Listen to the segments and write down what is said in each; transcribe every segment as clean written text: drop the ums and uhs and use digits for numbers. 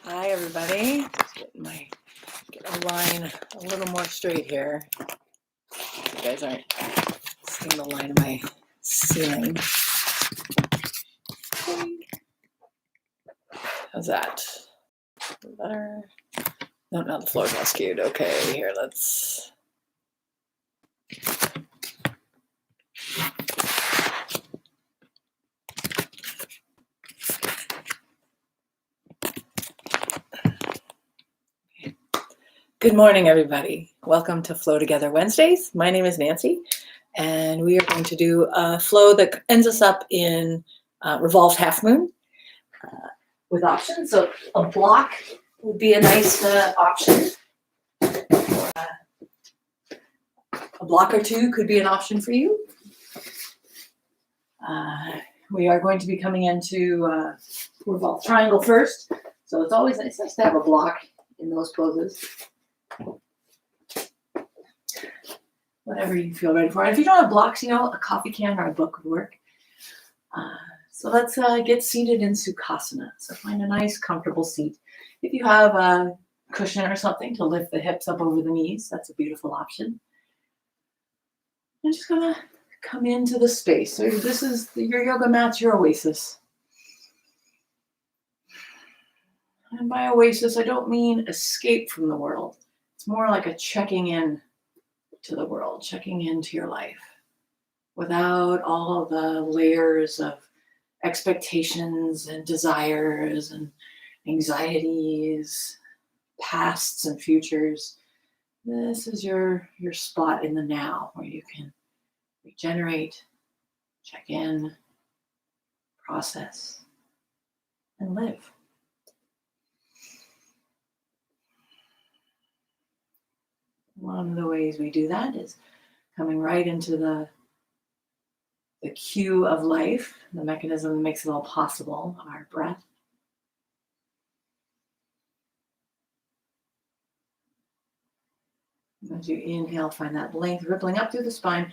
Hi, everybody. Get a line a little more straight here. You guys aren't seeing the line of my ceiling. How's that? Better? No, the floor's not skewed. Okay, here, let's. Good morning, everybody. Welcome to Flow Together Wednesdays. My name is Nancy, and we are going to do a flow that ends us up in Revolved Halfmoon with options. So a block would be a nice option. A block or two could be an option for you. We are going to be coming into Revolved Triangle first. So it's always nice to have a block in those poses. Whatever you feel ready for. And if you don't have blocks, a coffee can or a book would work. So let's get seated in Sukhasana. So find a nice, comfortable seat. If you have a cushion or something to lift the hips up over the knees, that's a beautiful option. I'm just going to come into the space. So this is your yoga mat's your oasis. And by oasis, I don't mean escape from the world. It's more like a checking in to the world, checking into your life without all of the layers of expectations and desires and anxieties, pasts and futures. This is your spot in the now where you can regenerate, check in, process, and live. One of the ways we do that is coming right into the cue of life, the mechanism that makes it all possible, our breath. As you inhale, find that length rippling up through the spine.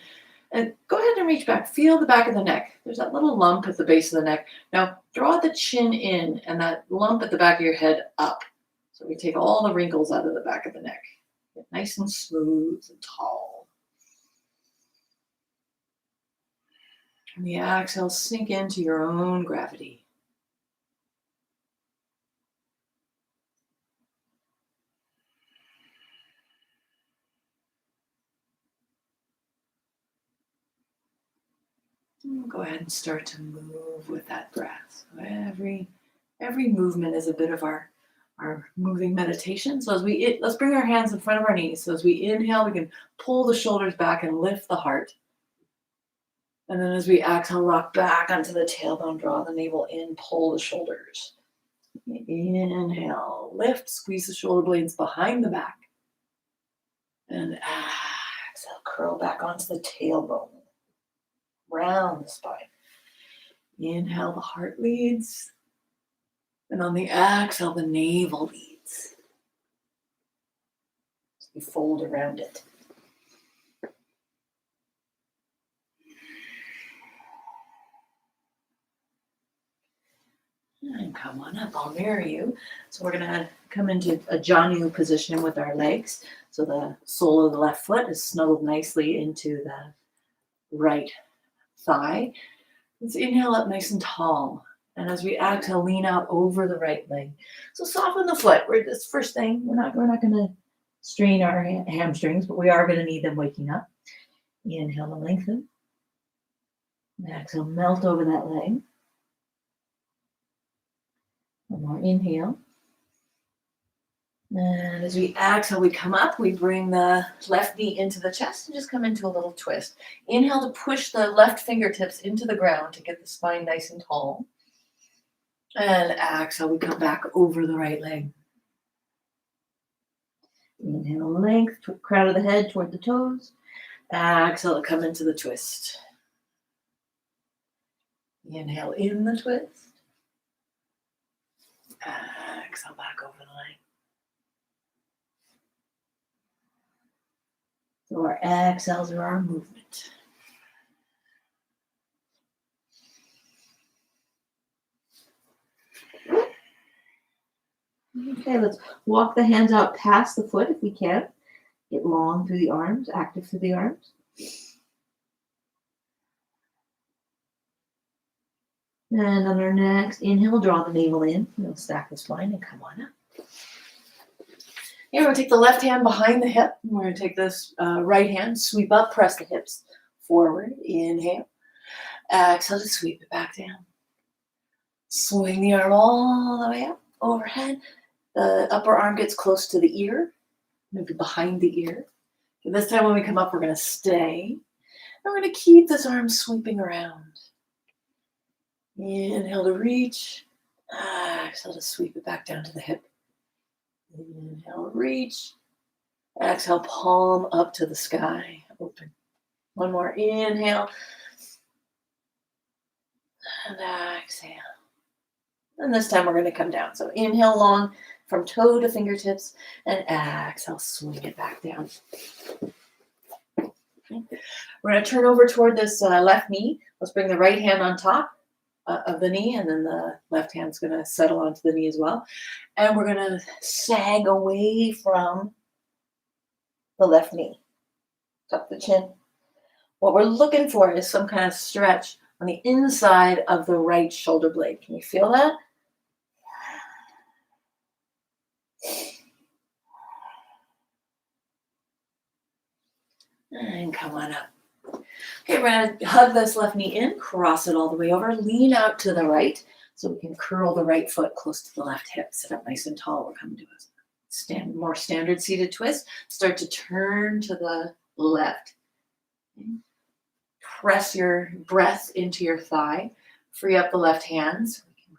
And go ahead and reach back. Feel the back of the neck. There's that little lump at the base of the neck. Now, draw the chin in and that lump at the back of your head up. So we take all the wrinkles out of the back of the neck. Get nice and smooth and tall. And the exhale, sink into your own gravity. And go ahead and start to move with that breath. So every movement is a bit of our moving meditation. So let's bring our hands in front of our knees. So as we inhale, we can pull the shoulders back and lift the heart. And then as we exhale, rock back onto the tailbone, draw the navel in, pull the shoulders. Inhale, lift, squeeze the shoulder blades behind the back. And exhale, curl back onto the tailbone, round the spine. Inhale, the heart leads. And on the exhale, the navel leads. So you fold around it. And come on up, I'll mirror you. So we're going to come into a Janu position with our legs. So the sole of the left foot is snuggled nicely into the right thigh. Let's inhale up nice and tall. And as we exhale, lean out over the right leg. So soften the foot. This first thing, we're not going to strain our hamstrings, but we are going to need them waking up. Inhale to lengthen. And exhale, melt over that leg. One more inhale. And as we exhale, we come up. We bring the left knee into the chest and just come into a little twist. Inhale to push the left fingertips into the ground to get the spine nice and tall. And exhale, we come back over the right leg. Inhale, length, crown of the head toward the toes. Exhale, come into the twist. Inhale in the twist. Exhale, back over the leg. So our exhales are our movement. Okay, let's walk the hands out past the foot if we can. Get long through the arms, active through the arms. And on our next inhale, draw the navel in. We'll stack the spine and come on up. Here, we're going to take the left hand behind the hip. We're going to take this right hand, sweep up, press the hips forward. Inhale. Exhale to sweep it back down. Swing the arm all the way up, overhead. The upper arm gets close to the ear, maybe behind the ear. And this time when we come up, we're going to stay. And we're going to keep this arm sweeping around. Inhale to reach. Exhale to sweep it back down to the hip. Inhale, reach. Exhale, palm up to the sky. Open. One more inhale. And exhale. And this time we're going to come down. So inhale long from toe to fingertips. And exhale, swing it back down. Okay. We're going to turn over toward this left knee. Let's bring the right hand on top of the knee, and then the left hand's going to settle onto the knee as well. And we're going to sag away from the left knee. Tuck the chin. What we're looking for is some kind of stretch on the inside of the right shoulder blade. Can you feel that? And come on up. Okay, we're going to hug this left knee in, cross it all the way over, lean out to the right so we can curl the right foot close to the left hip. Sit up nice and tall. We're coming to a more standard seated twist. Start to turn to the left. Okay. Press your breath into your thigh. Free up the left hand so we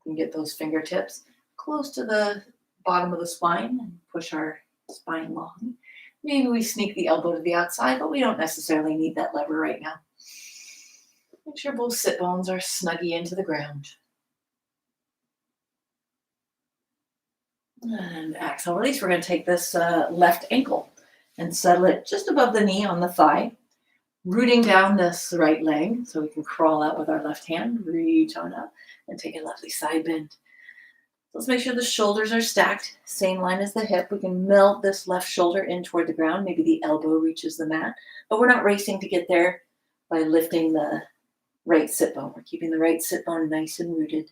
can get those fingertips close to the bottom of the spine and push our spine long. Maybe we sneak the elbow to the outside, but we don't necessarily need that lever right now. Make sure both sit bones are snuggy into the ground. And exhale, release. We're going to take this left ankle and settle it just above the knee on the thigh, rooting down this right leg so we can crawl out with our left hand, reach on up, and take a lovely side bend. Let's make sure the shoulders are stacked, same line as the hip. We can melt this left shoulder in toward the ground. Maybe the elbow reaches the mat, but we're not racing to get there by lifting the right sit bone. We're keeping the right sit bone nice and rooted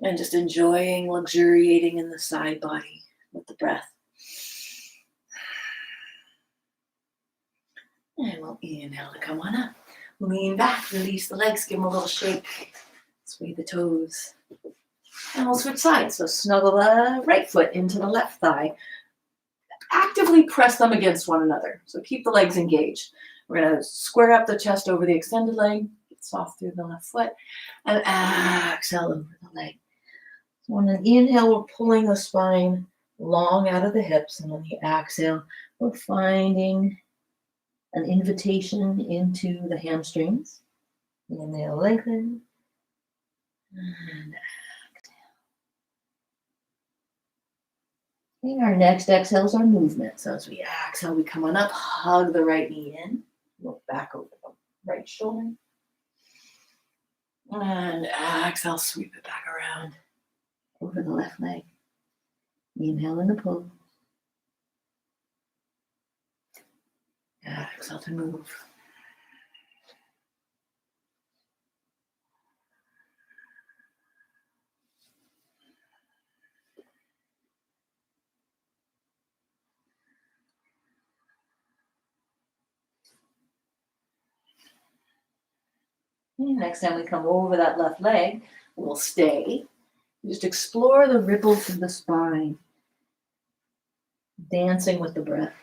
and just enjoying, luxuriating in the side body with the breath. And we'll inhale to come on up. Lean back, release the legs, give them a little shake. Sway the toes. And we'll switch sides. So snuggle the right foot into the left thigh. Actively press them against one another. So keep the legs engaged. We're going to square up the chest over the extended leg. Get soft through the left foot. And exhale over the leg. So on an inhale, we're pulling the spine long out of the hips. And on the exhale, we're finding an invitation into the hamstrings. Inhale, lengthen. And our next exhale is our movement. So as we exhale, we come on up, hug the right knee in, look back over the right shoulder. And exhale, sweep it back around over the left leg. Inhale in the pose. Exhale to move. Next time we come over that left leg, we'll stay. Just explore the ripples of the spine, dancing with the breath.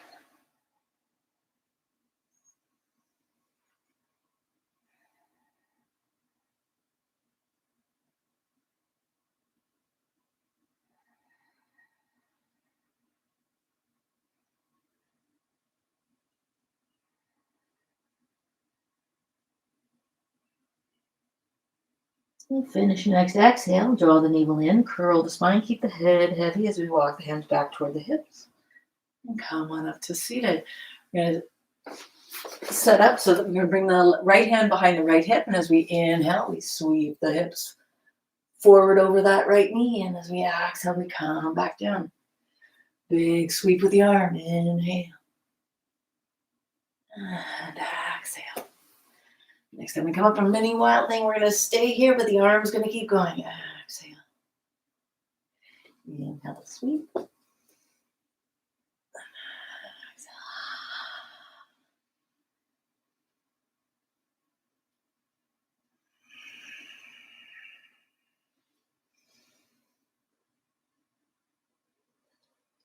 We'll finish your next exhale. Draw the navel in, curl the spine, keep the head heavy as we walk the hands back toward the hips. And come on up to seated. We're going to set up so that we're going to bring the right hand behind the right hip. And as we inhale, we sweep the hips forward over that right knee. And as we exhale, we come back down. Big sweep with the arm. Inhale. And exhale. Next time we come up from mini wild thing, we're going to stay here, but the arm's going to keep going. Exhale. Inhale, sweep.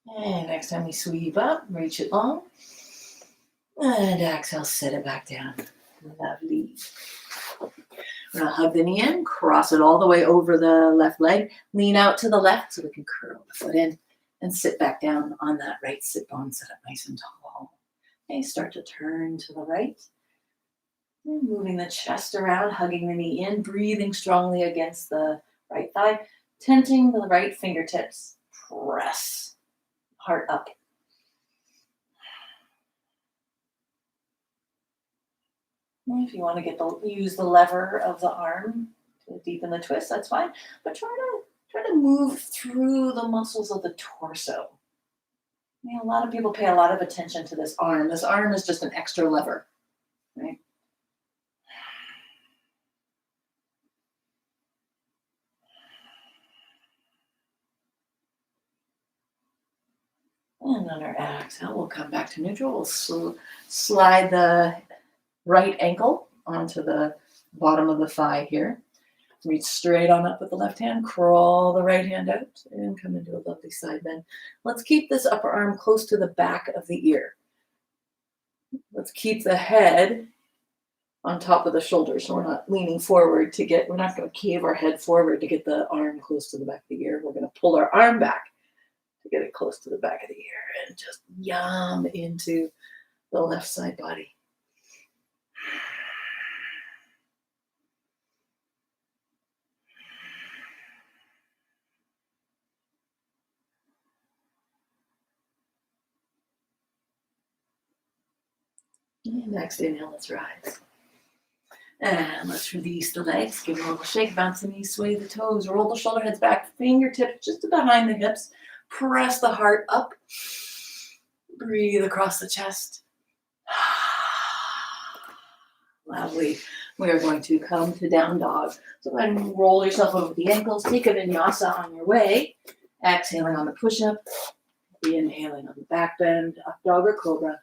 And next time we sweep up, reach it long. And exhale, sit it back down. Lovely. We're going to hug the knee in, cross it all the way over the left leg, lean out to the left so we can curl the foot in and sit back down on that right sit bone, sit up nice and tall. Okay, start to turn to the right. And moving the chest around, hugging the knee in, breathing strongly against the right thigh, tenting the right fingertips. Press heart up. And if you want to use the lever of the arm to deepen the twist, that's fine. But try to move through the muscles of the torso. A lot of people pay a lot of attention to this arm. This arm is just an extra lever, right? And on our exhale, we'll come back to neutral. We'll slide the right ankle onto the bottom of the thigh here. Reach straight on up with the left hand, crawl the right hand out, and come into a lovely side bend. Let's keep this upper arm close to the back of the ear. Let's keep the head on top of the shoulders, so we're not leaning forward we're not going to cave our head forward to get the arm close to the back of the ear. We're going to pull our arm back to get it close to the back of the ear and just yum into the left side body. And next inhale, let's rise. And let's release the legs, give them a little shake, bounce the knees, sway the toes, roll the shoulder heads back, fingertips just behind the hips, press the heart up, breathe across the chest. Lovely. We are going to come to down dog. So go ahead and roll yourself over the ankles, take a vinyasa on your way, exhaling on the push-up, inhaling on the back bend, up dog or cobra,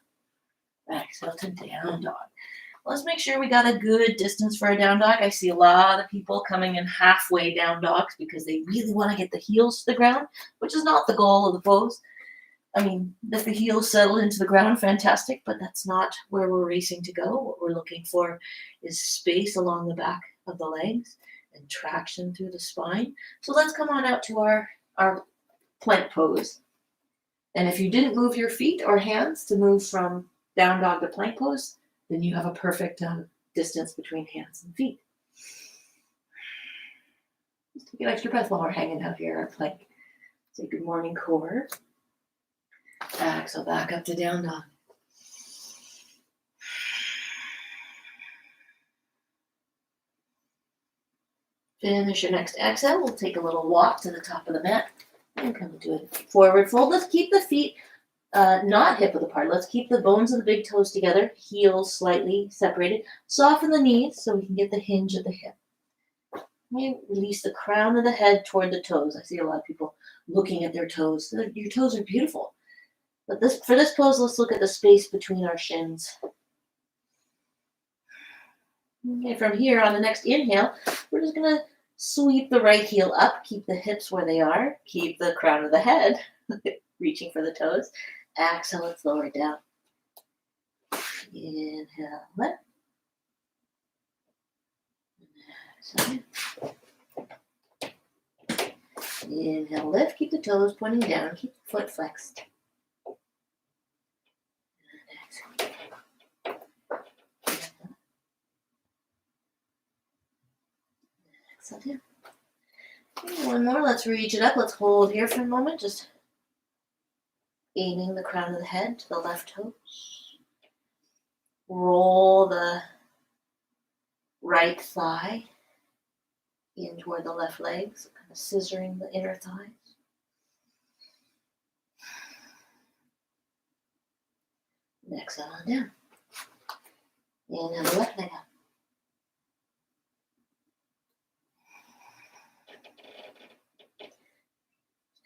exhale to down dog. Let's make sure we got a good distance for a down dog. I see a lot of people coming in halfway down dogs because they really want to get the heels to the ground, which is not the goal of the pose. I mean, if the heels settle into the ground, fantastic, but that's not where we're racing to go. What we're looking for is space along the back of the legs and traction through the spine. So let's come on out to our plank pose. And if you didn't move your feet or hands to move from down dog to plank pose, then you have a perfect distance between hands and feet. Just take an extra breath while we're hanging out here, our plank. Say good morning, core. Exhale back up to down dog. Finish your next exhale. We'll take a little walk to the top of the mat and come to a forward fold. Let's keep the feet not hip width apart. Let's keep the bones of the big toes together, heels slightly separated. Soften the knees so we can get the hinge at the hip. Release the crown of the head toward the toes. I see a lot of people looking at their toes. Your toes are beautiful. But for this pose, let's look at the space between our shins. Okay, from here on the next inhale, we're just going to sweep the right heel up, keep the hips where they are, keep the crown of the head reaching for the toes. Exhale, let's lower it down. Inhale, lift. Exhale. Inhale, lift. Keep the toes pointing down. Keep the foot flexed. Exhale down. Okay, one more. Let's reach it up. Let's hold here for a moment. Just aiming the crown of the head to the left toes. Roll the right thigh in toward the left leg, so kind of scissoring the inner thighs. And exhale on down. Inhale the left leg up.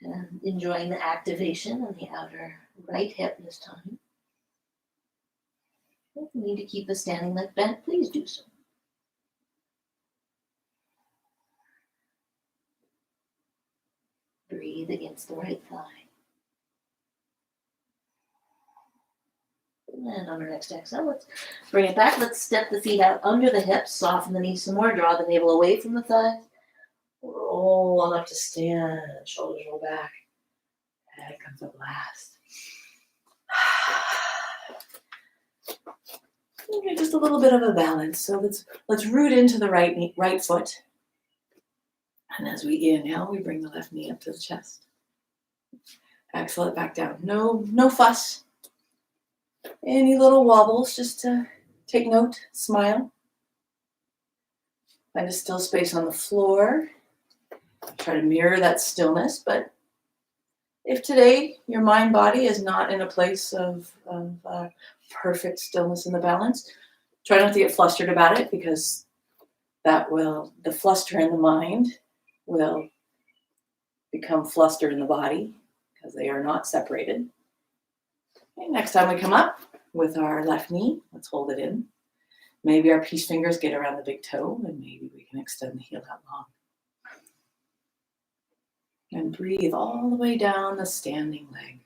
And enjoying the activation on the outer right hip this time. If you need to keep the standing leg bent, please do so. Breathe against the right thigh. And on our next exhale, let's bring it back. Let's step the feet out under the hips, soften the knees some more, draw the navel away from the thighs. Roll on up to stand, shoulders roll back. Head comes up last. Okay, just a little bit of a balance. So let's root into the right foot. And as we inhale, we bring the left knee up to the chest. Exhale it back down. No fuss. Any little wobbles, just to take note, smile. Find a still space on the floor. Try to mirror that stillness, but if today your mind body is not in a place of perfect stillness in the balance, try not to get flustered about it, because the fluster in the mind will become fluster in the body, because they are not separated. Okay, next time we come up with our left knee, let's hold it in. Maybe our peace fingers get around the big toe, and maybe we can extend the heel out long. And breathe all the way down the standing leg.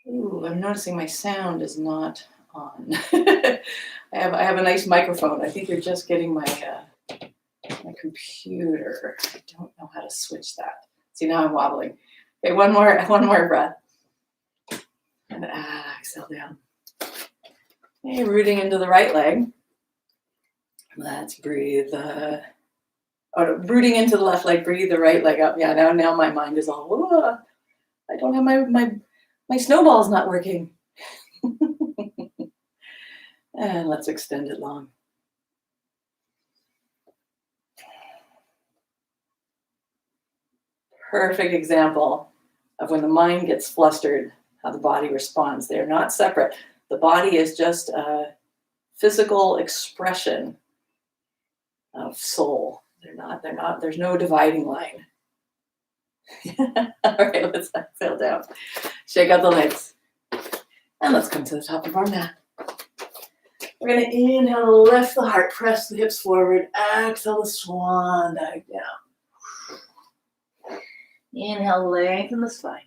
Ooh, I'm noticing my sound is not on. I have a nice microphone. I think you're just getting my computer. I don't know how to switch that. See, now I'm wobbling. Okay, one more breath. And exhale down. Okay, rooting into the right leg. Let's breathe. Rooting into the left leg, breathe the right leg up. Yeah, now my mind is all, whoa, I don't have my snowball's not working. And let's extend it long. Perfect example of when the mind gets flustered, how the body responds. They're not separate. The body is just a physical expression of soul. They're not, there's no dividing line. All right, let's exhale down. Shake out the legs. And let's come to the top of our mat. We're going to inhale, lift the heart, press the hips forward. Exhale the swan dive down. Inhale, lengthen the spine.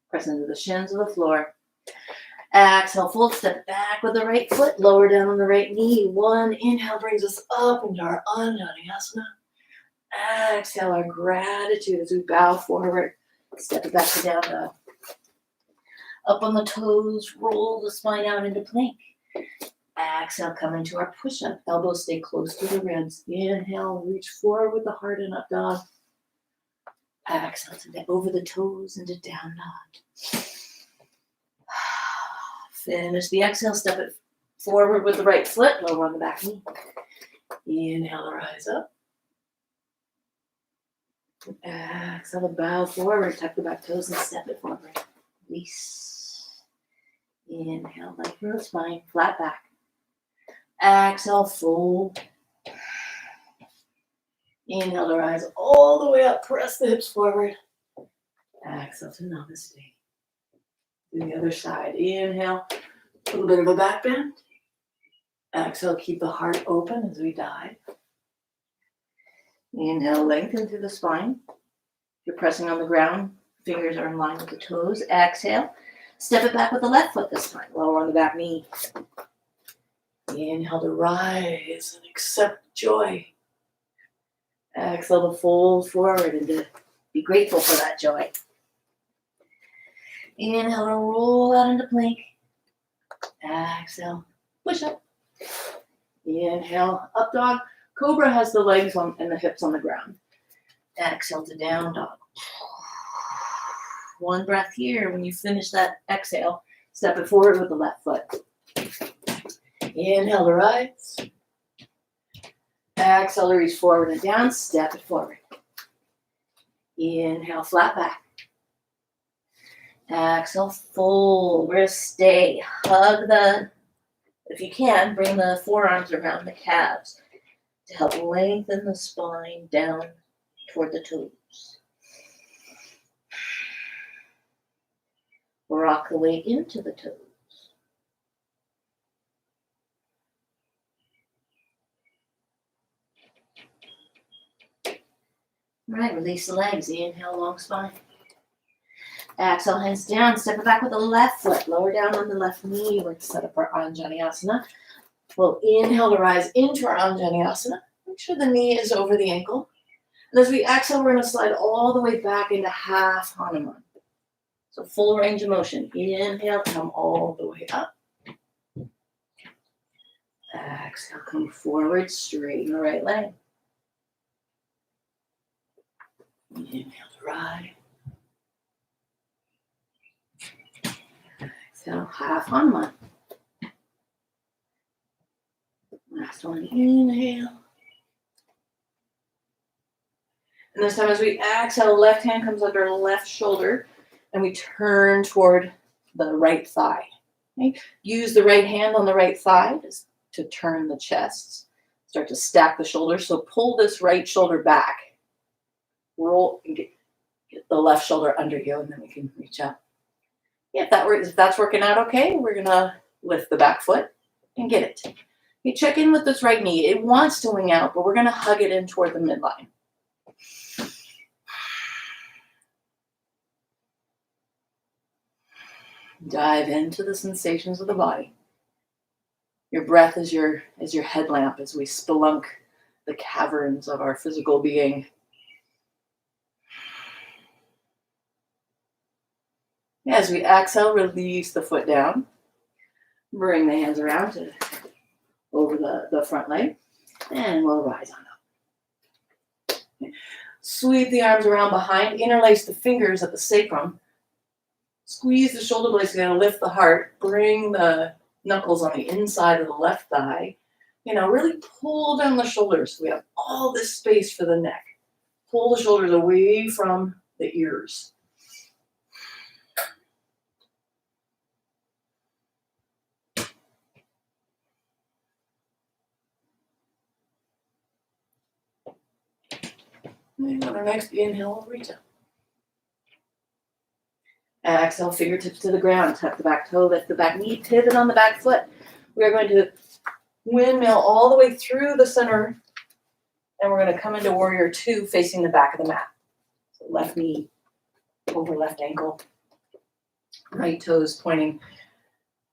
Press into the shins of the floor. Exhale, full step back with the right foot, lower down on the right knee. One inhale brings us up into our Untitled. Exhale, our gratitude as we bow forward. Step it back to down dog. Up on the toes, roll the spine out into plank. Exhale, come into our push-up. Elbows stay close to the ribs. Inhale, reach forward with the heart and up dog. Exhale, to over the toes into down dog. Finish the exhale, step it forward with the right foot, lower on the back knee. Inhale, rise up. Exhale, bow forward, tuck the back toes and step it forward. Release. Inhale, lengthen the spine, flat back. Exhale, fold. Inhale to rise all the way up, press the hips forward. Exhale to namaste. Do the other side. Inhale, a little bit of a back bend. Exhale, keep the heart open as we dive. Inhale, lengthen through the spine. If you're pressing on the ground, fingers are in line with the toes. Exhale, step it back with the left foot this time, lower on the back knee. Inhale to rise and accept joy. Exhale to fold forward and to be grateful for that joy. Inhale to roll out into plank. Exhale, push up. Inhale, up dog. Cobra has the legs and the hips on the ground. Exhale to down dog. One breath here. When you finish that exhale, step it forward with the left foot. Inhale to rise. Exhale to reach forward and down. Step it forward. Inhale, flat back. Exhale, fold. We're going to stay. Hug if you can, bring the forearms around the calves to help lengthen the spine down toward the toes. Rock the weight into the toes. All right, release the legs. Inhale, long spine. Exhale, hands down. Step it back with the left foot. Lower down on the left knee. We're going to set up our Anjaneyasana. We'll inhale to rise into our Anjaneyasana. Make sure the knee is over the ankle. And as we exhale, we're going to slide all the way back into half Hanuman. So full range of motion. Inhale, come all the way up. Exhale, come forward, straighten the right leg. Inhale to rise. Exhale, half Hanuman. Last one, inhale. And this time as we exhale, left hand comes under left shoulder and we turn toward the right thigh. Okay? Use the right hand on the right thigh to turn the chest. Start to stack the shoulders. So pull this right shoulder back. Roll and get the left shoulder under you, and then we can reach up. Yeah, if that's working out okay, we're going to lift the back foot and get it. You check in with this right knee. It wants to wing out, but we're going to hug it in toward the midline. Dive into the sensations of the body. Your breath is your headlamp as we spelunk the caverns of our physical being. As we exhale, release the foot down. Bring the hands around over the front leg. And we'll rise on up. Sweep the arms around behind. Interlace the fingers at the sacrum. Squeeze the shoulder blades together. Lift the heart. Bring the knuckles on the inside of the left thigh. Really pull down the shoulders. So we have all this space for the neck. Pull the shoulders away from the ears. And on our next inhale, we'll reach up. Exhale, fingertips to the ground. Tuck the back toe, lift the back knee, pivot on the back foot. We are going to windmill all the way through the center, and we're going to come into Warrior Two facing the back of the mat. So left knee over left ankle. Right toes pointing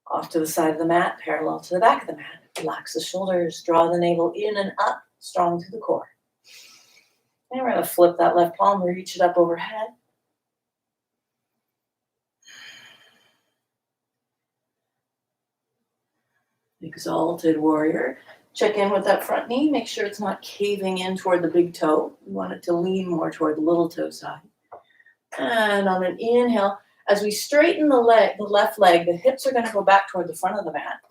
off to the side of the mat, parallel to the back of the mat. Relax the shoulders, draw the navel in and up, strong to the core. And we're going to flip that left palm, reach it up overhead. Exalted warrior. Check in with that front knee. Make sure it's not caving in toward the big toe. We want it to lean more toward the little toe side. And on an inhale, as we straighten the left leg, the hips are going to go back toward the front of the mat.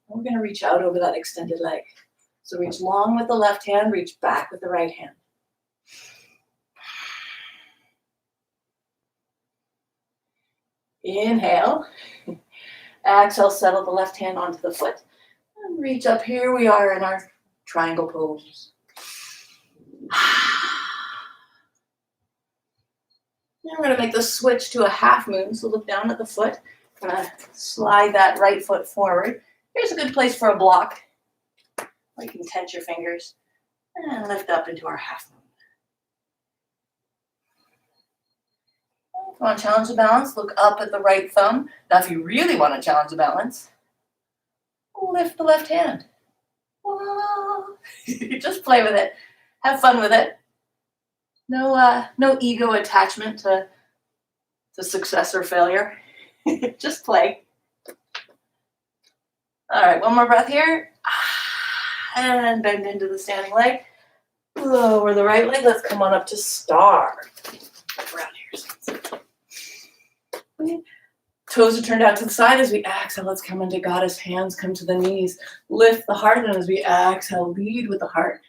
And we're going to reach out over that extended leg. So reach long with the left hand, reach back with the right hand. Inhale. Exhale, settle the left hand onto the foot. And reach up. Here we are in our triangle pose. Now we're going to make the switch to a half moon. So look down at the foot. I'm going to slide that right foot forward. Here's a good place for a block. Or you can tense your fingers. And lift up into our half moon. If you want to challenge the balance, look up at the right thumb. Now, if you really want to challenge the balance, lift the left hand. Just play with it. Have fun with it. No ego attachment to success or failure. Just play. All right, one more breath here. And bend into the standing leg. Lower the right leg. Let's come on up to star. Around here. Toes are turned out to the side. As we exhale, let's come into goddess hands, come to the knees, lift the heart, and as we exhale, lead with the heart,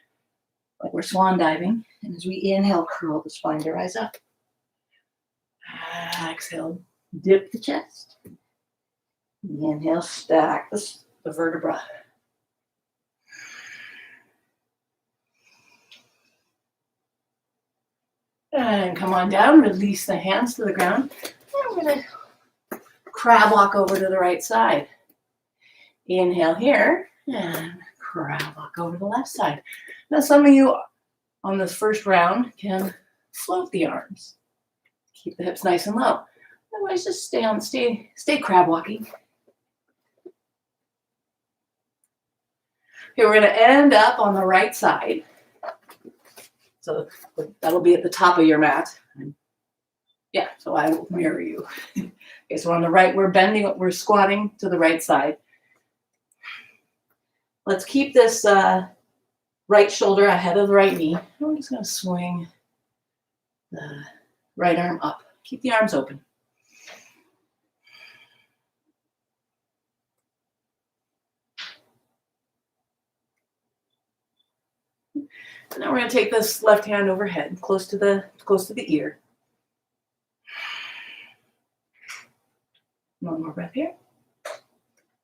like we're swan diving. And as we inhale, curl the spine to rise up. Exhale, dip the chest. Inhale, stack the vertebra. And come on down, release the hands to the ground. And we're going to crab walk over to the right side. Inhale here, and crab walk over to the left side. Now some of you on this first round can float the arms. Keep the hips nice and low. Otherwise, just stay crab walking. Okay, we're going to end up on the right side. So that'll be at the top of your mat. Yeah, so I will mirror you. Okay, so on the right, we're squatting to the right side. Let's keep this right shoulder ahead of the right knee. I'm just going to swing the right arm up. Keep the arms open. And now we're going to take this left hand overhead, close to the ear. One more breath here.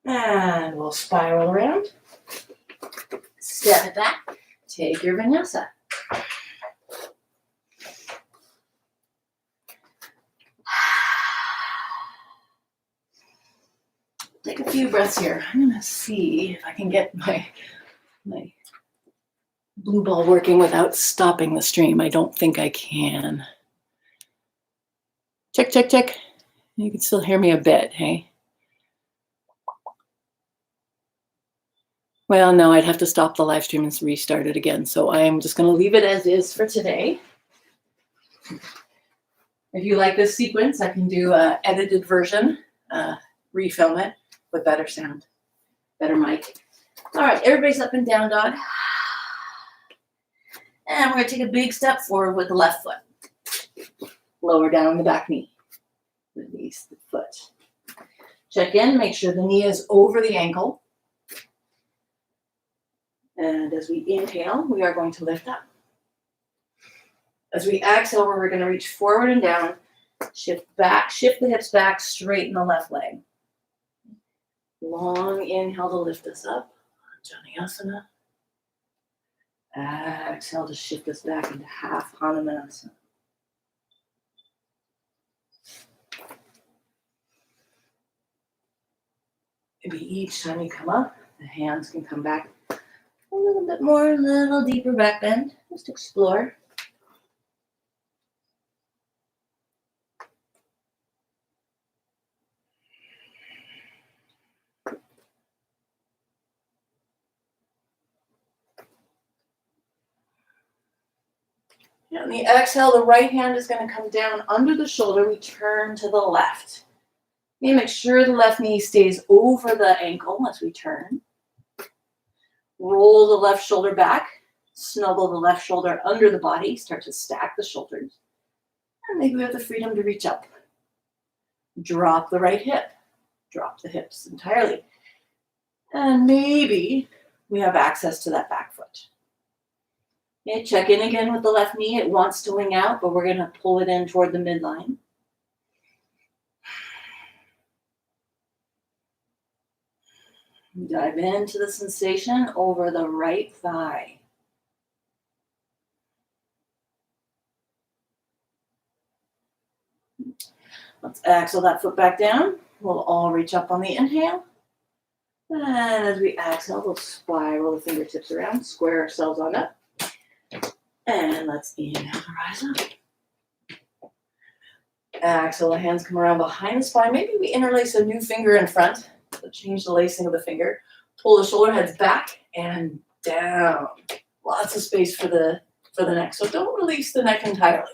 And we'll spiral around. Step it back. Take your vinyasa. Take a few breaths here. I'm going to see if I can get my blue ball working without stopping the stream. I don't think I can. Check, check, check. You can still hear me a bit, hey? Well, no, I'd have to stop the live stream and restart it again. So I'm just going to leave it as is for today. If you like this sequence, I can do an edited version, refilm it with better sound, better mic. All right, everybody's up and down dog. And we're going to take a big step forward with the left foot. Lower down the back knee. Release the foot. Check in, make sure the knee is over the ankle. And as we inhale, we are going to lift up. As we exhale, we're going to reach forward and down, shift the hips back, straighten the left leg. Long inhale to lift us up, Janiyasana. Exhale to shift us back into half Hanumanasana. Maybe each time you come up, the hands can come back a little bit more, a little deeper back bend. Just explore. And on the exhale, the right hand is going to come down under the shoulder. We turn to the left. You make sure the left knee stays over the ankle as we turn. Roll the left shoulder back. Snuggle the left shoulder under the body. Start to stack the shoulders. And maybe we have the freedom to reach up. Drop the right hip. Drop the hips entirely. And maybe we have access to that back foot. Okay, check in again with the left knee. It wants to wing out, but we're going to pull it in toward the midline. Dive into the sensation over the right thigh. Let's exhale that foot back down. We'll all reach up on the inhale. And as we exhale, we'll spiral the fingertips around, square ourselves on up. And let's inhale to rise up. Exhale, the hands come around behind the spine. Maybe we interlace a new finger in front. So change the lacing of the finger. Pull the shoulder heads back and down. Lots of space for the neck. So don't release the neck entirely.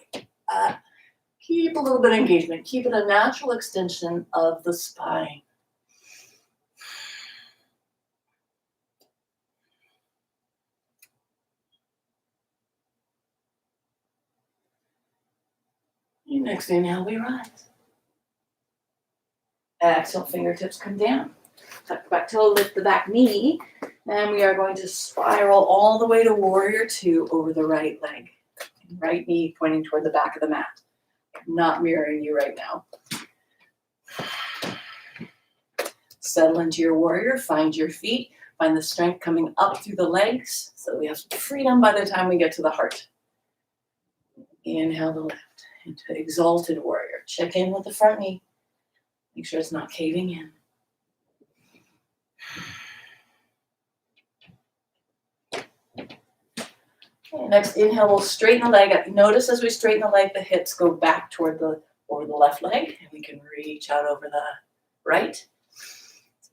Keep a little bit of engagement. Keep it a natural extension of the spine. Next inhale, we rise. Exhale, fingertips come down. Tuck the back toe, lift the back knee. And we are going to spiral all the way to warrior two over the right leg. Right knee pointing toward the back of the mat. I'm not mirroring you right now. Settle into your warrior, find your feet, find the strength coming up through the legs so we have some freedom by the time we get to the heart. Inhale the left into exalted warrior. Check in with the front knee. Make sure it's not caving in. Okay, next inhale, we'll straighten the leg up. Notice as we straighten the leg, the hips go back toward over the left leg, and we can reach out over the right. So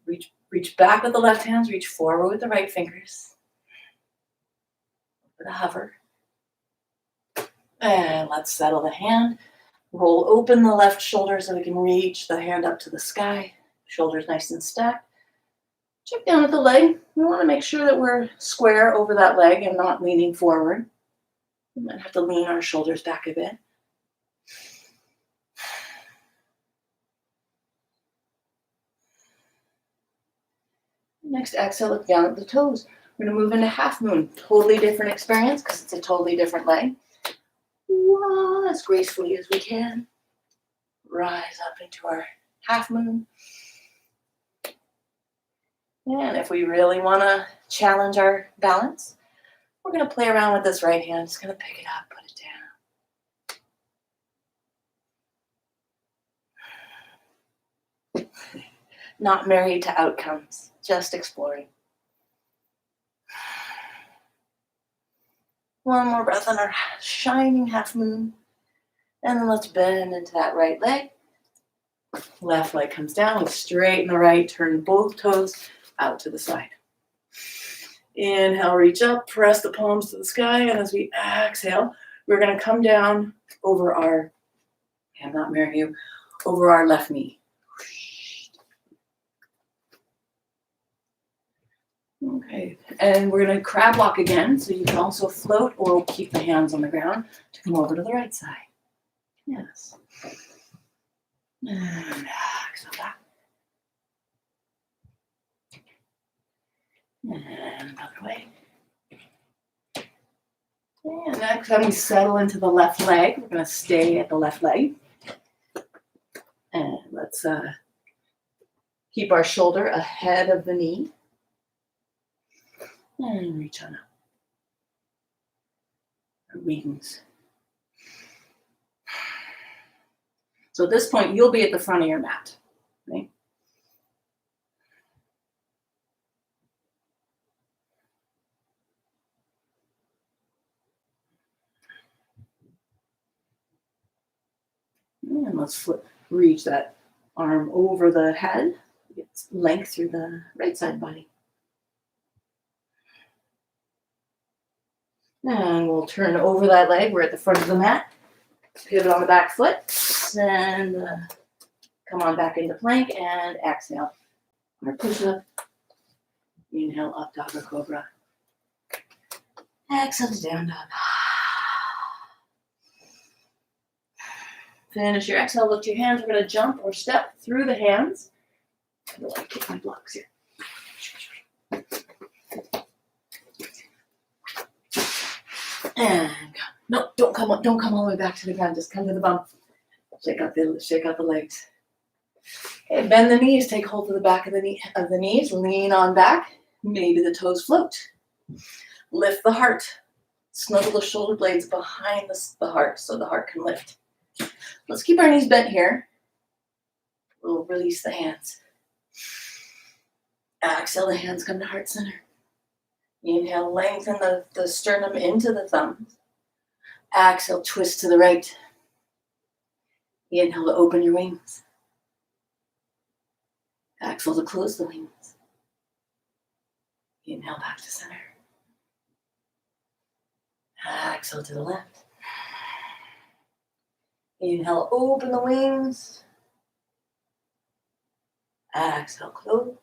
reach back with the left hands, reach forward with the right fingers. For the hover. And let's settle the hand. Roll open the left shoulder so we can reach the hand up to the sky. Shoulders nice and stacked. Check down at the leg. We want to make sure that we're square over that leg and not leaning forward. We might have to lean our shoulders back a bit. Next, exhale, look down at the toes. We're going to move into half moon. Totally different experience because it's a totally different leg. As gracefully as we can. Rise up into our half moon. And if we really want to challenge our balance, we're going to play around with this right hand. Just going to pick it up, put it down. Not married to outcomes, just exploring. One more breath on our shining half moon. And then let's bend into that right leg. Left leg comes down. We straighten the right, turn both toes out to the side. Inhale, reach up, press the palms to the sky. And as we exhale, we're going to come down over our, I'm not mirroring you, over our left knee. Okay, and we're going to crab walk again. So you can also float or keep the hands on the ground to come over to the right side. Yes. And exhale back. And another way. And next time we settle into the left leg, we're going to stay at the left leg. And let's keep our shoulder ahead of the knee. And reach on up. Our wings. So at this point, you'll be at the front of your mat. Right? And let's reach that arm over the head. Get length through the right side body. And we'll turn over that leg. We're at the front of the mat. Pivot on the back foot. And come on back into plank and exhale. Or push up. Inhale, up dog or cobra. Exhale to down dog. Finish your exhale, lift your hands. We're going to jump or step through the hands. I'm going to kick my blocks here. And go. No, don't come all the way back to the ground. Just come to the bum. Shake out the legs. Okay, bend the knees. Take hold of the back of the knees. Lean on back. Maybe the toes float. Lift the heart. Snuggle the shoulder blades behind the heart so the heart can lift. Let's keep our knees bent here. We'll release the hands. Exhale, the hands come to heart center. Inhale, lengthen the sternum into the thumbs. Exhale, twist to the right. Inhale to open your wings. Exhale to close the wings. Inhale back to center. Exhale to the left. Inhale, open the wings. Exhale, close.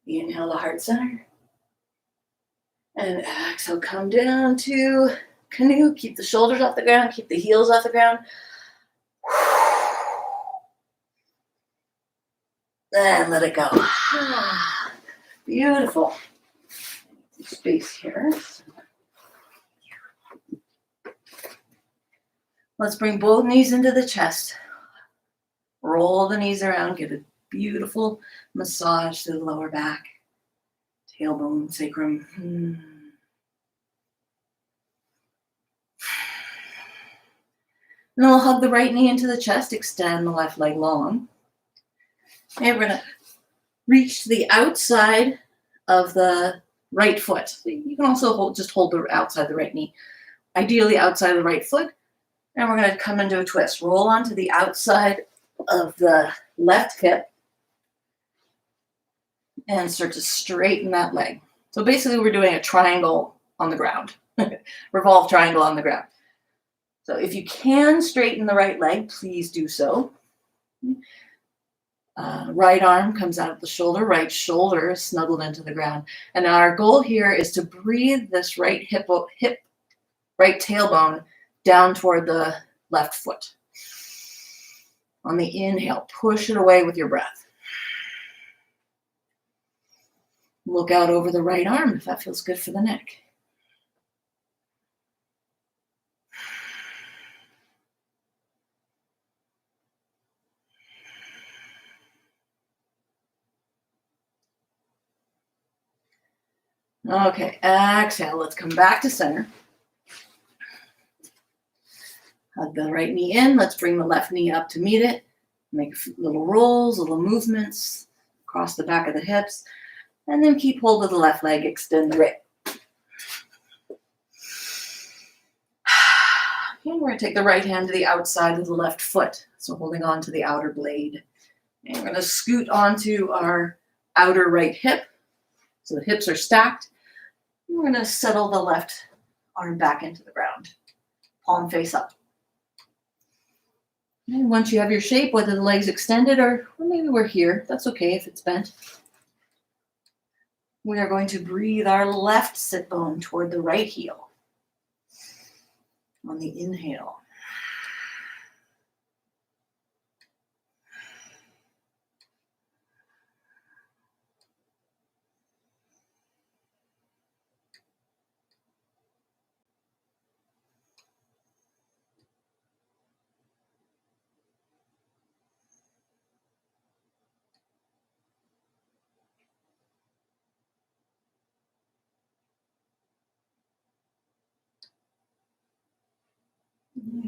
Inhale to heart center. And exhale, come down to canoe. Keep the shoulders off the ground. Keep the heels off the ground. And let it go. Beautiful. Space here. Let's bring both knees into the chest. Roll the knees around. Give a beautiful massage to the lower back. Tailbone, sacrum. And then we'll hug the right knee into the chest. Extend the left leg long. And we're going to reach to the outside of the right foot. You can also just hold the outside the right knee. Ideally outside of the right foot. And we're going to come into a twist. Roll onto the outside of the left hip and start to straighten that leg. So basically we're doing a triangle on the ground. Revolved triangle on the ground. So if you can straighten the right leg, please do so. Right arm comes out of the shoulder. Right shoulder is snuggled into the ground. And our goal here is to breathe this right right tailbone down toward the left foot. On the inhale, push it away with your breath. Look out over the right arm if that feels good for the neck. Okay, exhale. Let's come back to center. Hug the right knee in. Let's bring the left knee up to meet it. Make little rolls, little movements across the back of the hips. And then keep hold of the left leg. Extend the right. And we're going to take the right hand to the outside of the left foot. So holding on to the outer blade. And we're going to scoot onto our outer right hip. So the hips are stacked. And we're going to settle the left arm back into the ground. Palm face up. And once you have your shape, whether the leg's extended or maybe we're here, that's okay if it's bent. We are going to breathe our left sit bone toward the right heel. On the inhale.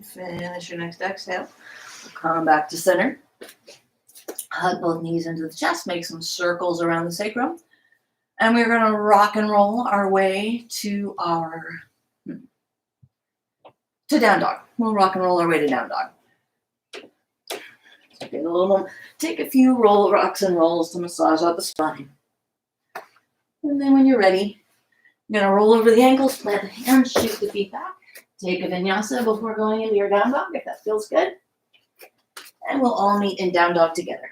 Finish your next exhale. Come back to center. Hug both knees into the chest. Make some circles around the sacrum. And we're going to rock and roll our way to down dog. We'll rock and roll our way to down dog. Take a few rocks and rolls to massage out the spine. And then when you're ready, you're going to roll over the ankles, plant the hands, shoot the feet back. Take a vinyasa before going into your down dog, if that feels good. And we'll all meet in down dog together.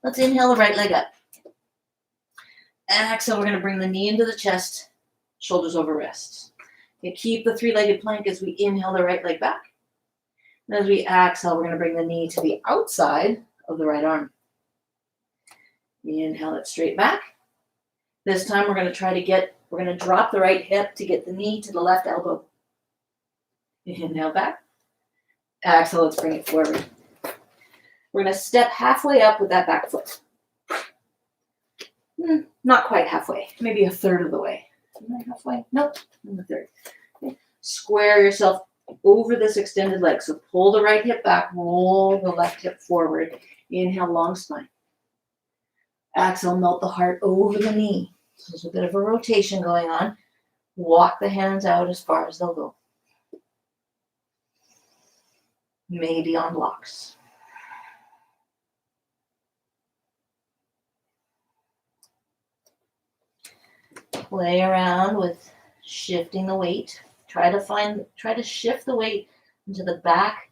Let's inhale the right leg up. Exhale, we're going to bring the knee into the chest, shoulders over wrists. Okay, keep the three-legged plank as we inhale the right leg back. And as we exhale, we're going to bring the knee to the outside of the right arm. Inhale it straight back. This time we're going to drop the right hip to get the knee to the left elbow. Inhale back. Exhale, let's bring it forward. We're going to step halfway up with that back foot. Not quite halfway, maybe a third of the way. Am I halfway? Nope, I'm a third. Okay. Square yourself over this extended leg. So pull the right hip back, roll the left hip forward. Inhale, long spine. Exhale, melt the heart over the knee. So there's a bit of a rotation going on. Walk the hands out as far as they'll go. Maybe on blocks. Play around with shifting the weight. Try to shift the weight into the back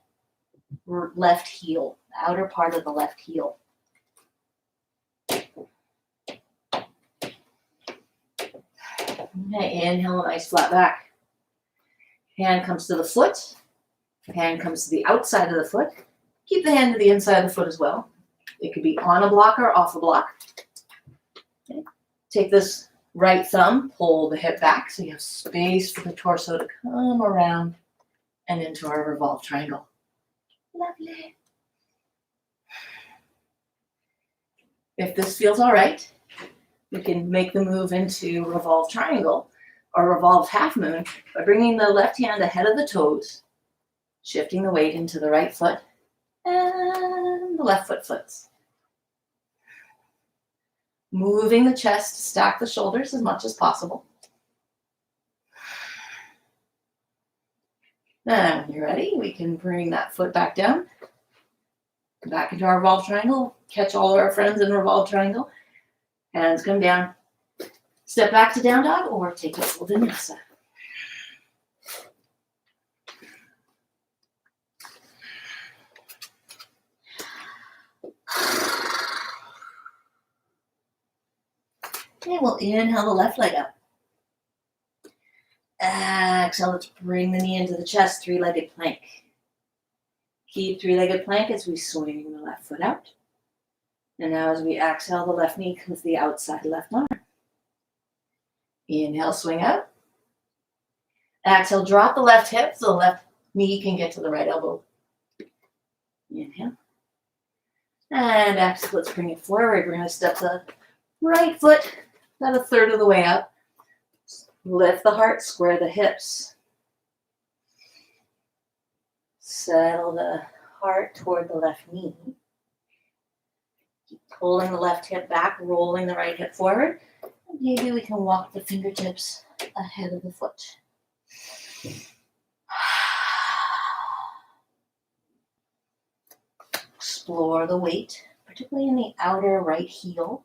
left heel, the outer part of the left heel. Okay, inhale, nice flat back. Hand comes to the foot. Hand comes to the outside of the foot. Keep the hand to the inside of the foot as well. It could be on a block or off a block. Okay. Take this right thumb, pull the hip back so you have space for the torso to come around and into our revolved triangle. Lovely. If this feels all right, we can make the move into revolved triangle or revolved half moon by bringing the left hand ahead of the toes, shifting the weight into the right foot, and the left foot flips. Moving the chest to stack the shoulders as much as possible. Then when you're ready, we can bring that foot back down, back into our revolved triangle, catch all of our friends in revolved triangle. Hands come down. Step back to down dog or take a full vinyasa. Okay, we'll inhale the left leg up. Exhale, let's bring the knee into the chest, three-legged plank. Keep three-legged plank as we swing the left foot out. And now as we exhale, the left knee comes to the outside left arm. Inhale, swing out. Exhale, drop the left hip so the left knee can get to the right elbow. Inhale. And exhale, let's bring it forward. We're going to step the right foot about a third of the way up. Lift the heart, square the hips. Settle the heart toward the left knee. Keep pulling the left hip back, rolling the right hip forward. And maybe we can walk the fingertips ahead of the foot. Explore the weight, particularly in the outer right heel.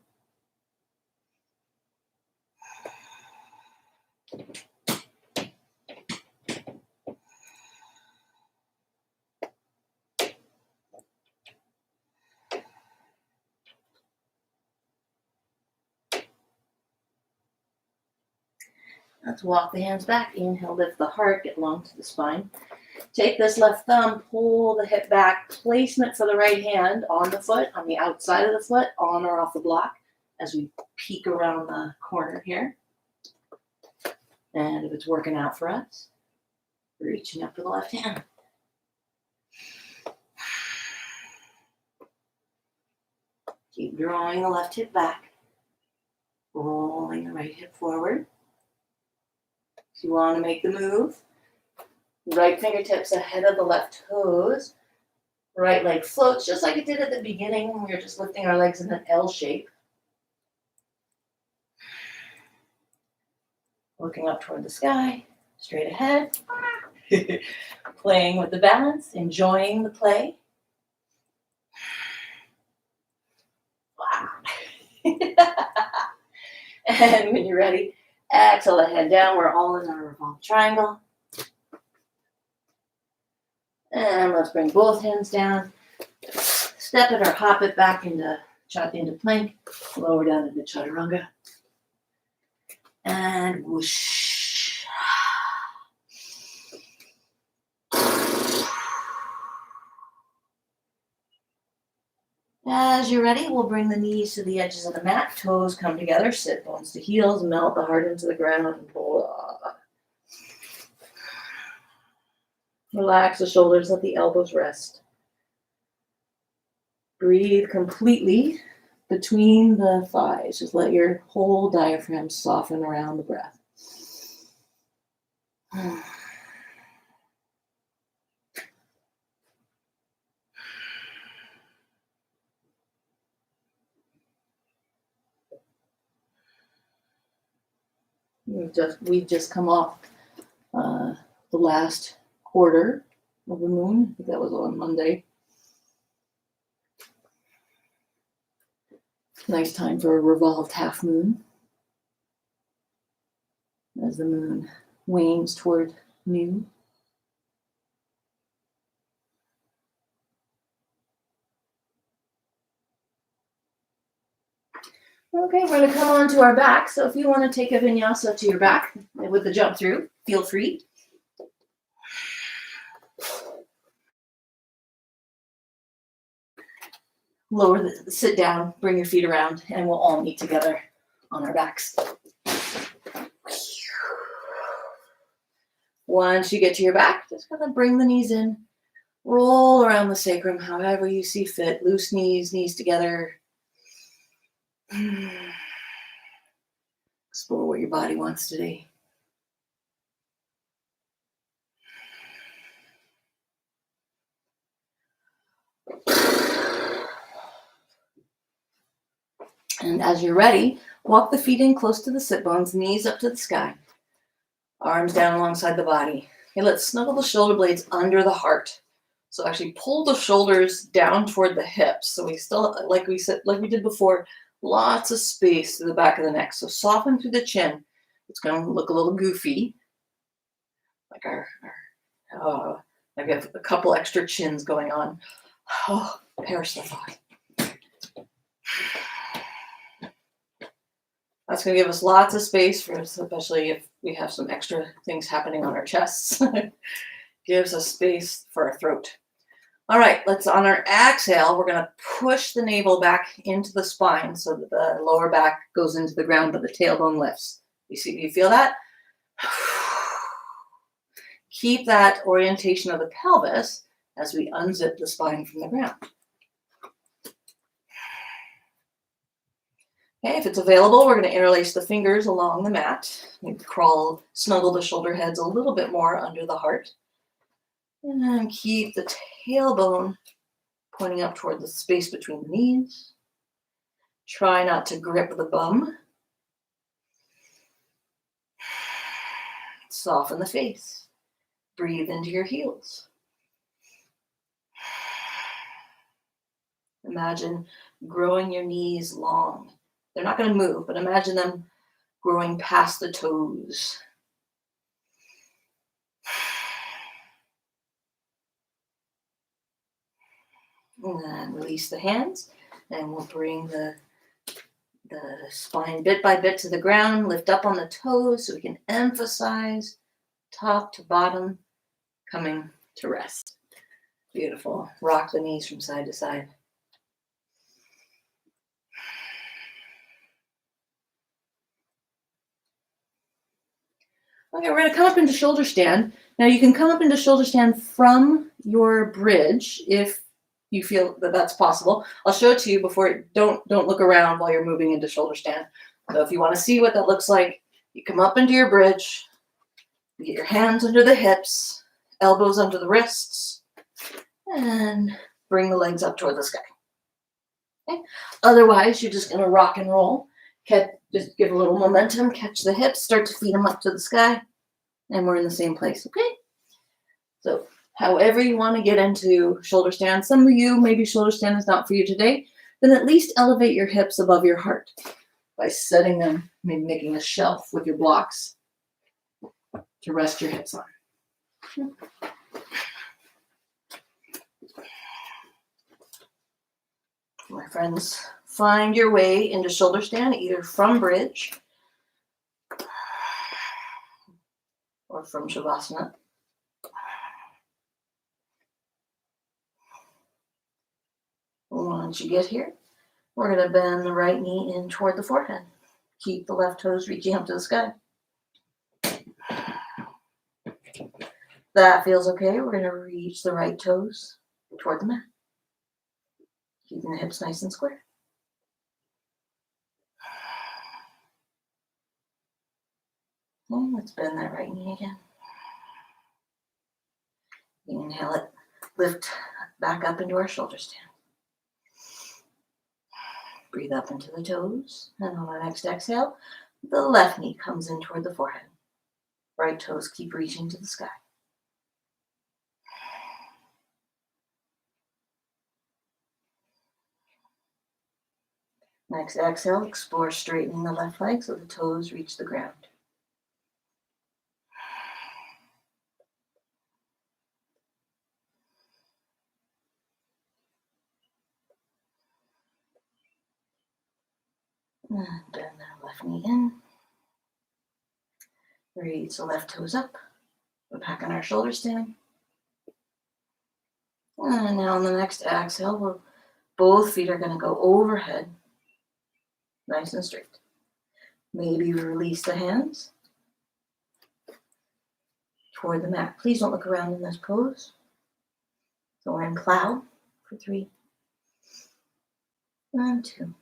Let's walk the hands back. Inhale, lift the heart, get long to the spine. Take this left thumb, pull the hip back. Placement for the right hand on the foot, on the outside of the foot, on or off the block, as we peek around the corner here. And if it's working out for us, reaching up for the left hand. Keep drawing the left hip back, rolling the right hip forward. If you want to make the move, right fingertips ahead of the left toes. Right leg floats just like it did at the beginning when we were just lifting our legs in an L shape. Looking up toward the sky, straight ahead. Playing with the balance, enjoying the play. And when you're ready, exhale the head down. We're all in our revolved triangle. And let's bring both hands down. Step it or hop it back into plank. Lower down into chaturanga. And whoosh. As you're ready, we'll bring the knees to the edges of the mat. Toes come together, sit bones to heels, melt the heart into the ground, and pull up. Relax the shoulders, let the elbows rest. Breathe completely between the thighs. Just let your whole diaphragm soften around the breath. We've just come off the last quarter of the moon. I think that was on Monday. Nice time for a revolved half moon. As the moon wanes toward new. Okay, we're going to come on to our back. So if you want to take a vinyasa to your back with the jump through, feel free. Sit down, bring your feet around, and we'll all meet together on our backs. Once you get to your back, just gonna bring the knees in, roll around the sacrum however you see fit. Loose knees, knees together. Explore what your body wants today. And as you're ready, walk the feet in close to the sit bones, knees up to the sky, arms down alongside the body. Okay, let's snuggle the shoulder blades under the heart. So actually pull the shoulders down toward the hips. So we still, like we did before, lots of space to the back of the neck. So soften through the chin. It's going to look a little goofy, like like we have a couple extra chins going on. Oh, perish the thought. That's going to give us lots of space for, especially if we have some extra things happening on our chests. Gives us space for our throat. All right, let's, on our exhale, we're going to push the navel back into the spine so that the lower back goes into the ground, but the tailbone lifts. You feel that? Keep that orientation of the pelvis as we unzip the spine from the ground. Okay, if it's available, we're going to interlace the fingers along the mat. Maybe snuggle the shoulder heads a little bit more under the heart. And then keep the tailbone pointing up toward the space between the knees. Try not to grip the bum. Soften the face. Breathe into your heels. Imagine growing your knees long. They're not going to move, but imagine them growing past the toes. And then release the hands, and we'll bring the spine bit by bit to the ground, lift up on the toes so we can emphasize top to bottom, coming to rest. Beautiful. Rock the knees from side to side. Okay, we're going to come up into shoulder stand. Now you can come up into shoulder stand from your bridge if you feel that that's possible. I'll show it to you before. Don't look around while you're moving into shoulder stand. So if you want to see what that looks like, you come up into your bridge, you get your hands under the hips, elbows under the wrists, and bring the legs up toward the sky. Okay. Otherwise, you're just going to rock and roll. Just give a little momentum, catch the hips, start to feed them up to the sky, and we're in the same place, okay? So however you want to get into shoulder stand, some of you, maybe shoulder stand is not for you today, then at least elevate your hips above your heart by setting them, maybe making a shelf with your blocks to rest your hips on. My friends, find your way into shoulder stand, either from bridge or from Shavasana. Once you get here, we're going to bend the right knee in toward the forehead. Keep the left toes reaching up to the sky. That feels okay. We're going to reach the right toes toward the mat. Keeping the hips nice and square. Okay, let's bend that right knee again. Inhale it, lift back up into our shoulder stand. Breathe up into the toes, and on our next exhale, the left knee comes in toward the forehead. Right toes keep reaching to the sky. Next exhale, explore straightening the left leg so the toes reach the ground. And bend that left knee in. Reach the left toes up. We're back on our shoulder stand. And now on the next exhale, we'll Both feet are going to go overhead, nice and straight. Maybe release the hands toward the mat. Please don't look around in this pose. So we're in plow for 3 and 2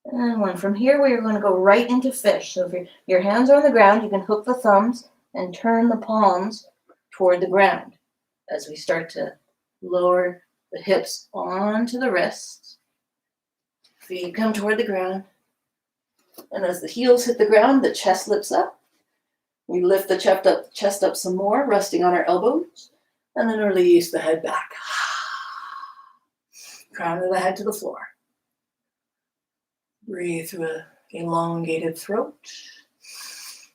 and 1. From here, we are going to go right into fish. So if your hands are on the ground, you can hook the thumbs and turn the palms toward the ground as we start to lower the hips onto the wrists. Feet come toward the ground. And as the heels hit the ground, the chest lifts up. We lift the chest up some more, resting on our elbows. And then release the head back. Crown of the head to the floor. Breathe through an elongated throat.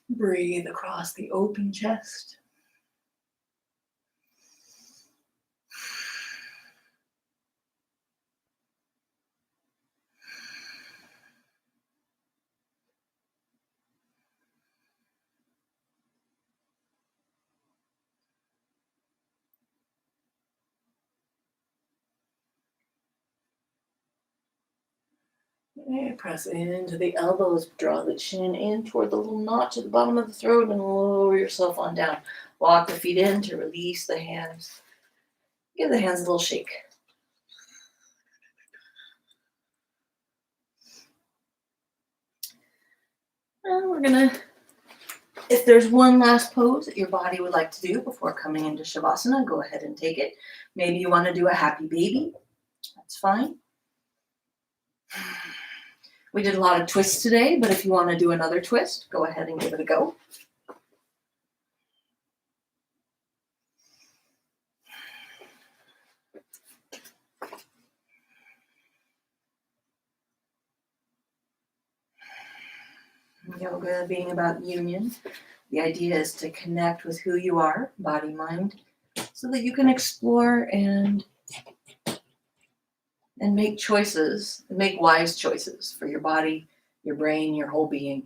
Breathe across the open chest. Okay, press into the elbows, draw the chin in toward the little notch at the bottom of the throat and lower yourself on down. Walk the feet in to release the hands. Give the hands a little shake. And we're gonna, if there's one last pose that your body would like to do before coming into Shavasana, go ahead and take it. Maybe you want to do a happy baby. That's fine. We did a lot of twists today, but if you want to do another twist, go ahead and give it a go. Yoga being about union, the idea is to connect with who you are, body, mind, so that you can explore and make choices, make wise choices for your body, your brain, your whole being.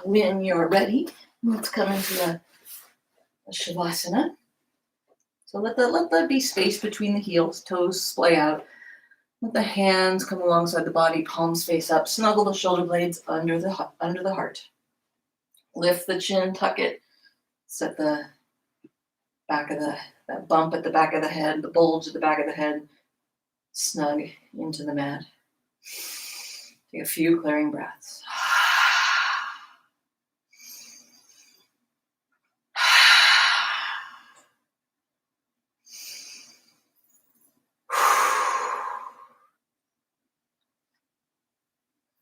When you're ready, let's come into the Shavasana. So let there be space between the heels, toes splay out. Let the hands come alongside the body, palms face up. Snuggle the shoulder blades under the heart. Lift the chin, tuck it. Set the back of that bump at the back of the head, the bulge at the back of the head, snug into the mat. Take a few clearing breaths.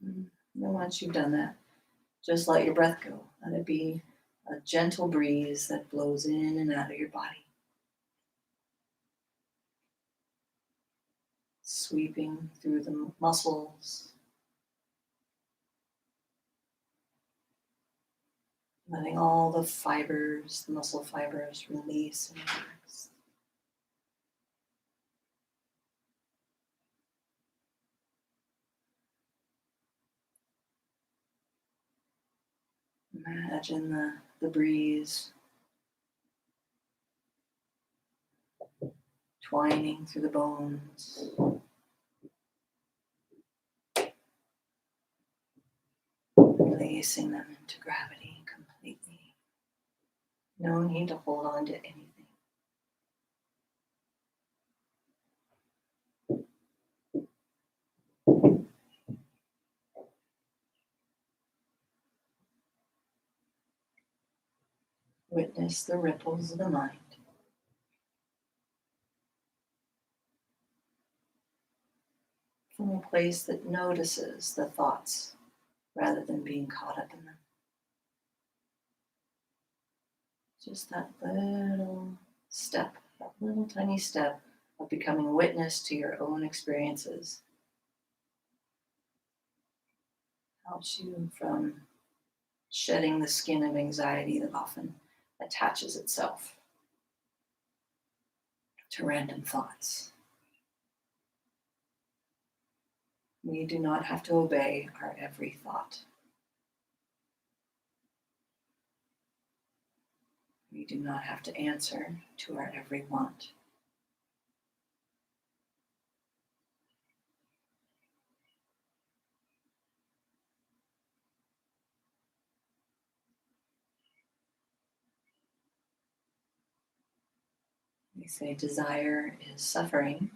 And once you've done that, just let your breath go. Let it be a gentle breeze that blows in and out of your body. Sweeping through the muscles. Letting all the fibers, the muscle fibers, release and relax. Imagine the breeze twining through the bones. Releasing them into gravity completely. No need to hold on to anything. Witness the ripples of the mind. From a place that notices the thoughts rather than being caught up in them. Just that little step, that little tiny step of becoming witness to your own experiences helps you from shedding the skin of anxiety that often attaches itself to random thoughts. We do not have to obey our every thought. We We do not have to answer to our every want. They say desire is suffering.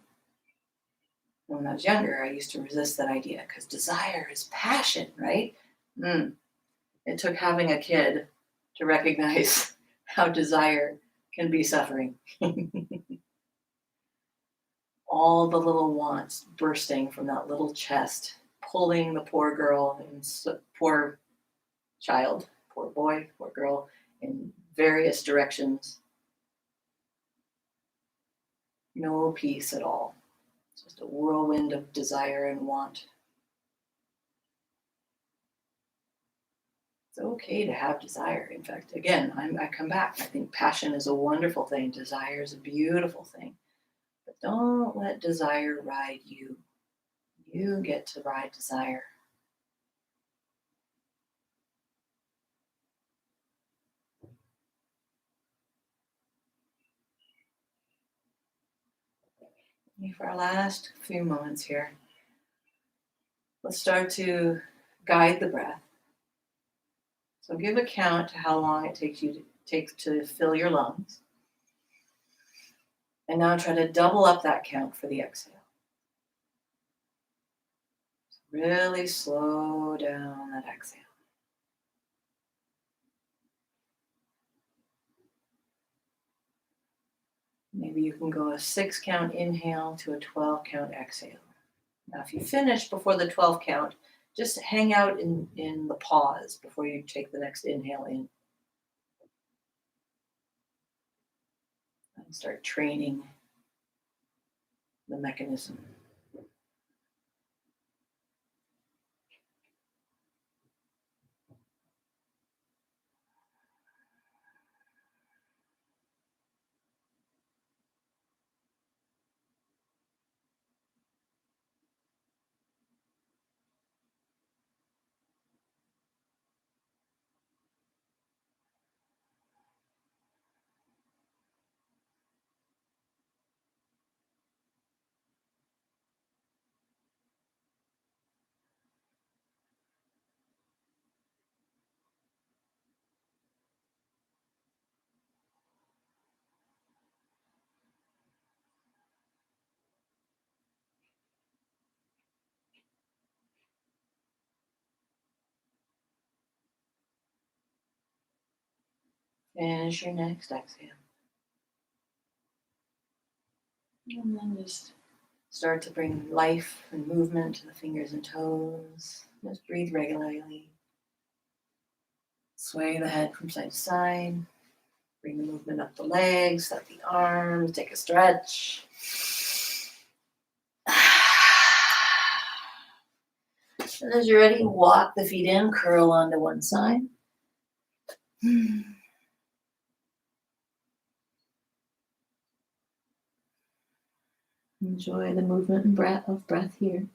When I was younger, I used to resist that idea because desire is passion, right? It took having a kid to recognize how desire can be suffering. All the little wants bursting from that little chest, pulling the poor girl and poor child, poor boy, poor girl in various directions. No peace at all. It's just a whirlwind of desire and want. It's okay to have desire. In fact, again, I come back. I think passion is a wonderful thing. Desire is a beautiful thing. But don't let desire ride you. You get to ride desire. For our last few moments here, let's start to guide the breath. So give a count to how long it takes to fill your lungs. And now try to double up that count for the exhale. Really slow down that exhale. Maybe you can go a 6 count inhale to a 12 count exhale. Now, if you finish before the 12 count, just hang out in the pause before you take the next inhale in. And start training the mechanism. Finish your next exhale. And then just start to bring life and movement to the fingers and toes. Just breathe regularly. Sway the head from side to side. Bring the movement up the legs, up the arms. Take a stretch. And as you're ready, walk the feet in, curl onto one side. Enjoy the movement and breath here.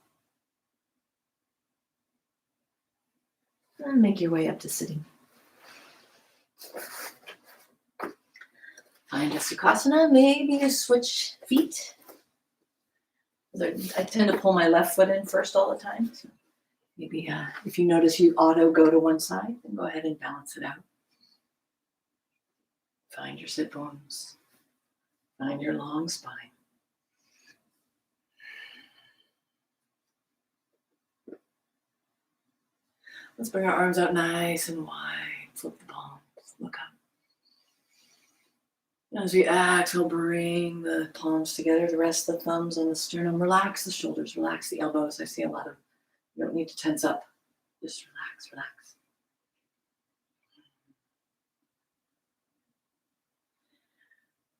And make your way up to sitting. Find a Sukhasana. Maybe you switch feet. I tend to pull my left foot in first all the time. So maybe if you notice you auto go to one side, then go ahead and balance it out. Find your sit bones. Find your long spine. Let's bring our arms out nice and wide. Flip the palms. Look up. As we exhale, bring the palms together, the rest of the thumbs on the sternum. Relax the shoulders, relax the elbows. I see a lot of, you don't need to tense up. Just relax, relax.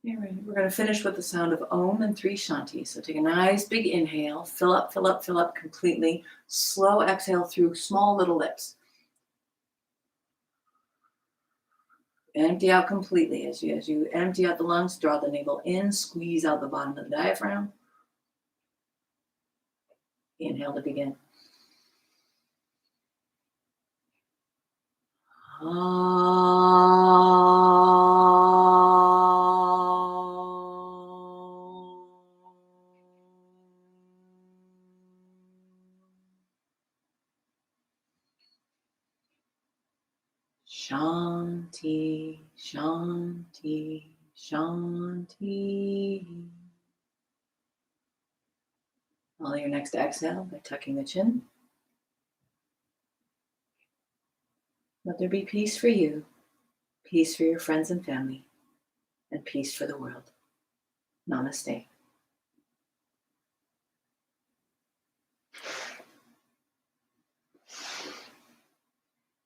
Here, we're going to finish with the sound of Om and 3 Shanti. So take a nice big inhale, fill up, fill up, fill up completely. Slow exhale through small little lips. Empty out completely. As you empty out the lungs, draw the navel in, squeeze out the bottom of the diaphragm. Inhale to begin. Ah. Shanti, Shanti, Shanti. Follow your next exhale by tucking the chin. Let there be peace for you, peace for your friends and family, and peace for the world. Namaste.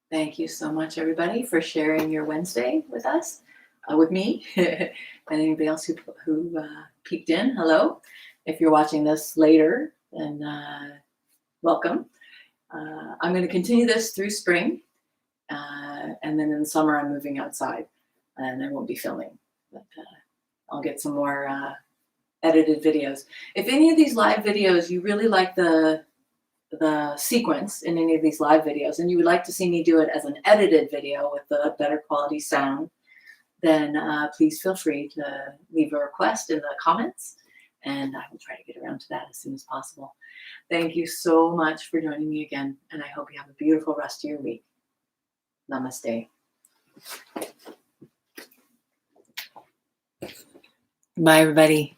Thank you so much, everybody, for sharing your Wednesday with us, with me, and anybody else who peeked in. Hello. If you're watching this later, then welcome. I'm going to continue this through spring, and then in the summer I'm moving outside, and I won't be filming, but I'll get some more edited videos. If any of these live videos you really like the sequence in any of these live videos, and you would like to see me do it as an edited video with the better quality sound, then please feel free to leave a request in the comments, and I will try to get around to that as soon as possible. Thank you so much for joining me again, and I hope you have a beautiful rest of your week. Namaste. Bye, everybody.